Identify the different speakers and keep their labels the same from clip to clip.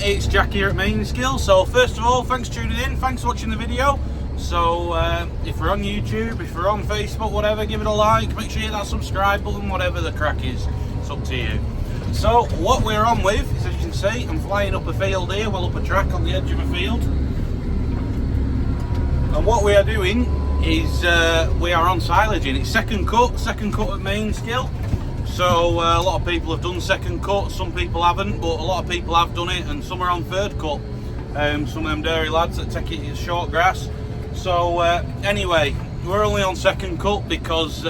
Speaker 1: it's Jack here at Mainsgill. So first of all, thanks for tuning in, thanks for watching the video. So if we're on YouTube, if we're on Facebook, whatever, give it a like, make sure you hit that subscribe button, whatever the crack is, it's up to you. So what we're on with is, as you can see, I'm flying up a field here, well up a track on the edge of a field. And what we are doing is we are on silaging. It's second cut at Mainsgill. So a lot of people have done second cut, some people haven't, but a lot of people have done it, and some are on third cut. Some of them dairy lads that take it as short grass. So anyway, we're only on second cut because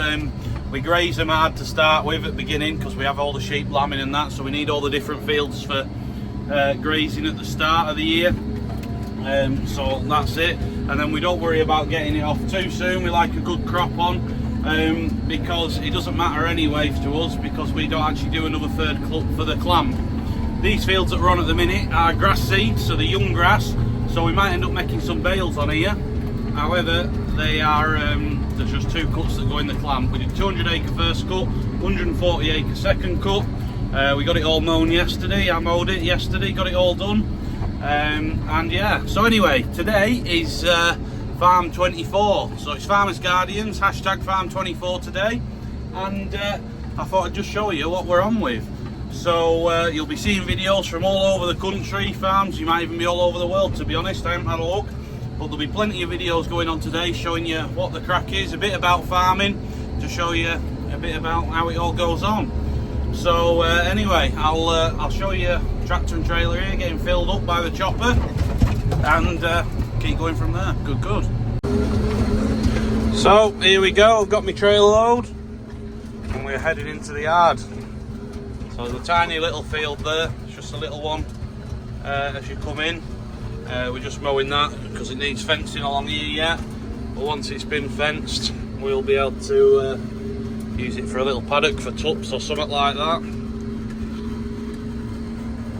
Speaker 1: we graze them hard to start with at the beginning, because we have all the sheep lambing and that, so we need all the different fields for grazing at the start of the year. So that's it, and then we don't worry about getting it off too soon. We like a good crop on, because it doesn't matter anyway to us, because we don't actually do another third cut for the clamp. These fields that we're on at the minute are grass seeds, so they're young grass, so we might end up making some bales on here. However, they are there's just two cuts that go in the clamp. We did 200 acre first cut, 140 acre second cut. We got it all mown yesterday. I mowed it yesterday, got it all done. And yeah, so anyway, today is Farm 24. So it's Farmers Guardians, hashtag Farm 24 today. And I thought I'd just show you what we're on with. So you'll be seeing videos from all over the country, farms. You might even be all over the world, to be honest. I haven't had a look. But there'll be plenty of videos going on today showing you what the crack is, a bit about farming, to show you a bit about how it all goes on. So anyway, I'll show you tractor and trailer here getting filled up by the chopper, and keep going from there. Good. So here we go, I've got my trailer load and we're heading into the yard. So there's a tiny little field there, it's just a little one as you come in. We're just mowing that because it needs fencing along here yet, but once it's been fenced we'll be able to use it for a little paddock for tups or something like that.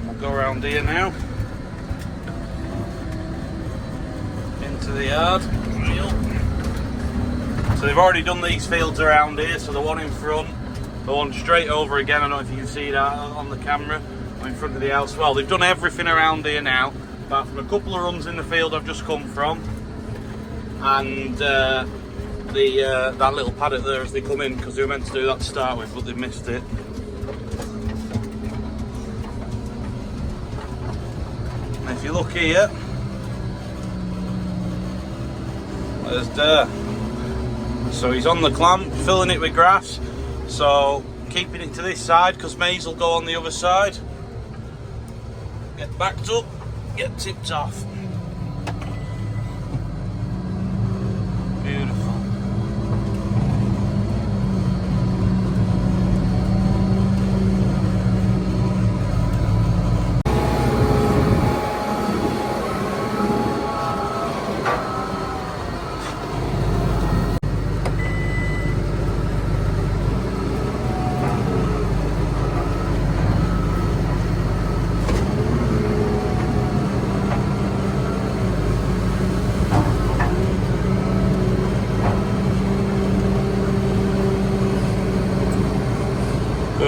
Speaker 1: We'll go around here now into the yard. So they've already done these fields around here, so the one in front, the one straight over again, I don't know if you can see that on the camera, in front of the house. Well, they've done everything around here now, apart from a couple of runs in the field I've just come from, and that little paddock there as they come in, because they were meant to do that to start with, but they missed it. And if you look here, there's there. So he's on the clamp, filling it with grass, so keeping it to this side because maize will go on the other side. Get backed up, get tipped off. Beautiful.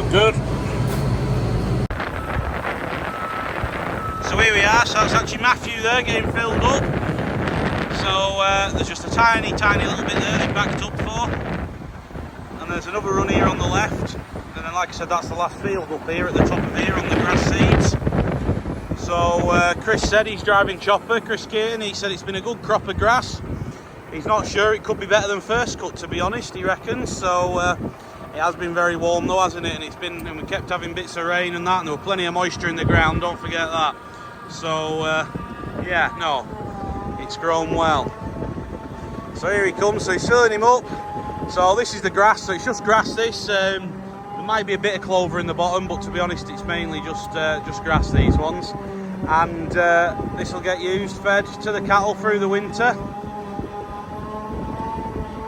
Speaker 1: Good. So here we are, so it's actually Matthew there getting filled up. So there's just a tiny little bit there they backed up for. And there's another run here on the left. And then like I said, that's the last field up here at the top of here on the grass seeds. So Chris said he's driving chopper, Chris Layton, he said it's been a good crop of grass. He's not sure, it could be better than first cut to be honest, he reckons. So it has been very warm though, hasn't it? And we kept having bits of rain and that, and there were plenty of moisture in the ground, don't forget that. So yeah, no, it's grown well. So here he comes, so he's filling him up. So this is the grass, so it's just grass this. There might be a bit of clover in the bottom, but to be honest it's mainly just grass, these ones. And this will get used, fed to the cattle through the winter.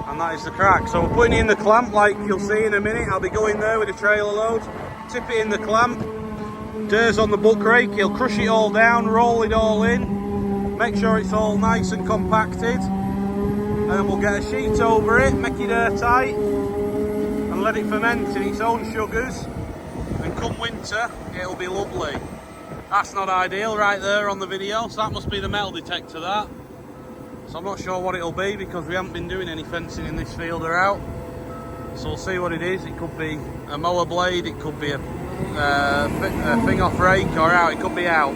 Speaker 1: And that is the crack. So we're putting it in the clamp like you'll see in a minute. I'll be going there with a trailer load, tip it in the clamp, Dur's on the buck rake, he'll crush it all down, roll it all in, make sure it's all nice and compacted, and then we'll get a sheet over it, make it airtight, and let it ferment in its own sugars, and come winter it'll be lovely. That's not ideal right there on the video, so that must be the metal detector, that. So I'm not sure what it'll be because we haven't been doing any fencing in this field or out. So we'll see what it is. It could be a mower blade, it could be a thing off rake or out, it could be out.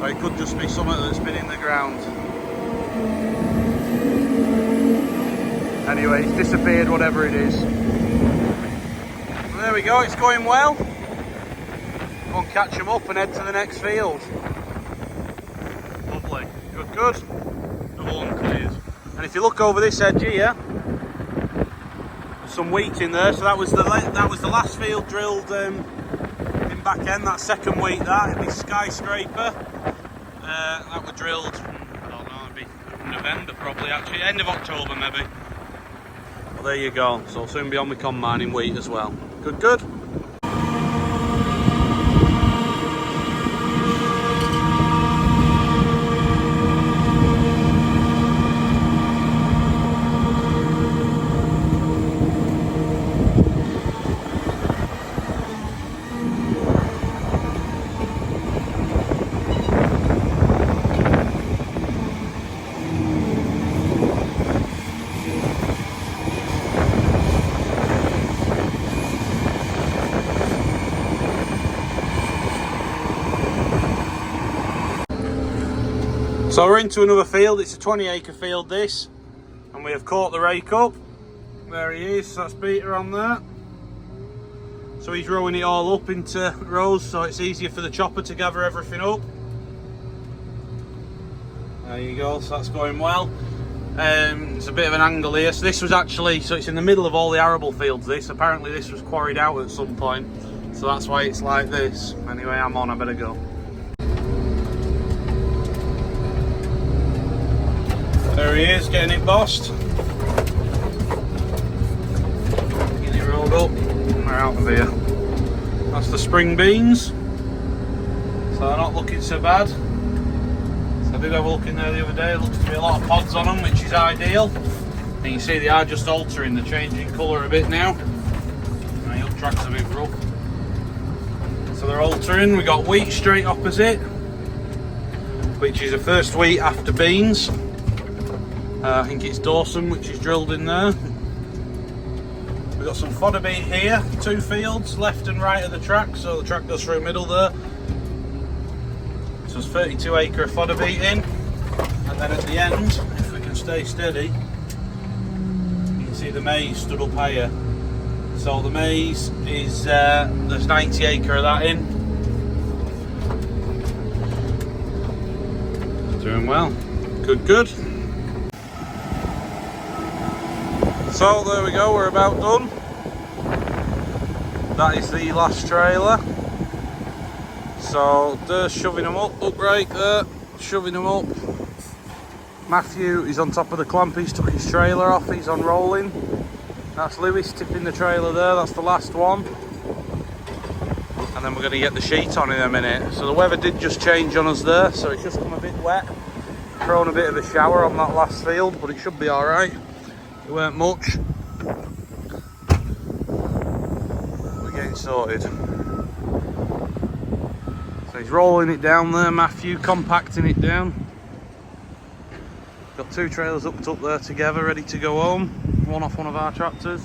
Speaker 1: Or it could just be something that's been in the ground. Anyway, it's disappeared, whatever it is. There we go, it's going well. Go and catch them up and head to the next field. Lovely, good, good. Another one cleared. And if you look over this edge here, there's some wheat in there. So that was the last field drilled in back end. That second wheat, it'd be skyscraper. That were drilled, I don't know, it'd be November probably, actually, end of October maybe. Well, there you go. So I'll soon be on with combining wheat as well. Good, good. So we're into another field. It's a 20-acre field this, and we have caught the rake up. There he is, that's Peter on there. So he's rowing it all up into rows so it's easier for the chopper to gather everything up. There you go, so that's going well. It's a bit of an angle here. So this was actually, so it's in the middle of all the arable fields this. Apparently this was quarried out at some point, so that's why it's like this. Anyway, I'm on, I better go. There he is, getting it bossed. Getting it rolled up, and they're out of here. That's the spring beans. So they're not looking so bad. So I did have a look in there the other day. It looks to be a lot of pods on them, which is ideal. And you can see they are just altering, they're changing colour a bit now. And the up track's a bit rough. So they're altering. We got wheat straight opposite, which is the first wheat after beans. I think it's Dawson, which is drilled in there. We've got some fodder beet here, 2 fields, left and right of the track, so the track goes through the middle there. So there's 32 acre of fodder beet in, and then at the end, if we can stay steady, you can see the maize stood up higher. So the maize is, there's 90 acre of that in. Doing well, good, good. So there we go, we're about done. That is the last trailer. So they're shoving them up right there, shoving them up. Matthew is on top of the clamp, he's took his trailer off, he's on rolling. That's Lewis tipping the trailer there, that's the last one. And then we're going to get the sheet on in a minute. So the weather did just change on us there, so it's just come a bit wet. Thrown a bit of a shower on that last field, but it should be alright. It weren't much. We're getting sorted. So he's rolling it down there, Matthew, compacting it down. Got 2 trailers hooked up there together, ready to go home. One off one of our tractors.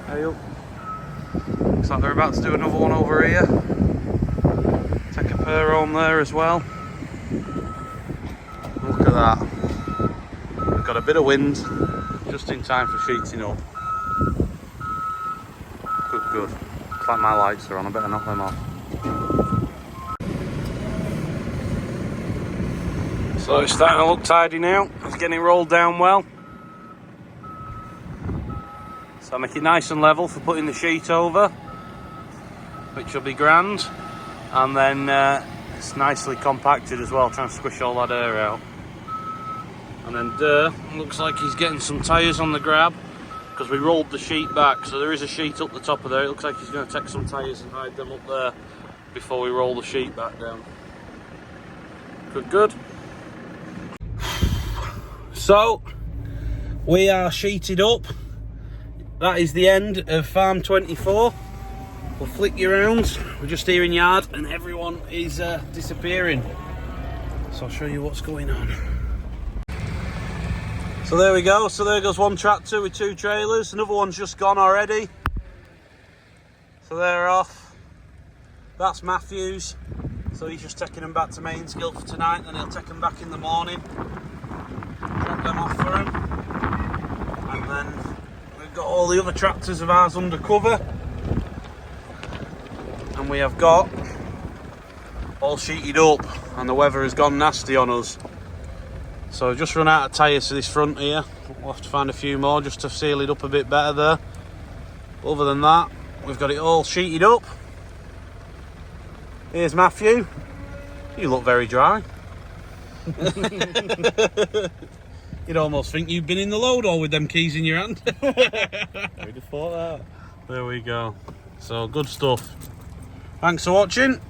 Speaker 1: Hey up. Looks like they're about to do another one over here. Take a pair home there as well. Look at that. Got a bit of wind, just in time for sheeting up. Good, good. Looks like my lights are on, I better knock them off. So it's starting to look tidy now. It's getting rolled down well. So I make it nice and level for putting the sheet over, which will be grand. And then it's nicely compacted as well, trying to squish all that air out. And then looks like he's getting some tyres on the grab because we rolled the sheet back, so there is a sheet up the top of there. It looks like he's going to take some tyres and hide them up there before we roll the sheet back down. Good, good. So we are sheeted up. That is the end of farm 24. We'll flick you around. We're just here in yard and everyone is disappearing. So I'll show you what's going on. So there we go. So there goes one tractor with 2 trailers. Another one's just gone already. So they're off. That's Matthew's. So he's just taking them back to Mainsgill for tonight, then he'll take them back in the morning. Drop them off for him. And then we've got all the other tractors of ours under cover. And we have got all sheeted up and the weather has gone nasty on us. So I've just run out of tyres to this front here. We'll have to find a few more just to seal it up a bit better there. Other than that, we've got it all sheeted up. Here's Matthew. You look very dry. You'd almost think you've been in the load all with them keys in your hand.
Speaker 2: Who'd have thought that?
Speaker 1: There we go. So good stuff. Thanks for watching.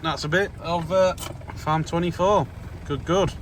Speaker 1: That's a bit of Farm 24. Good.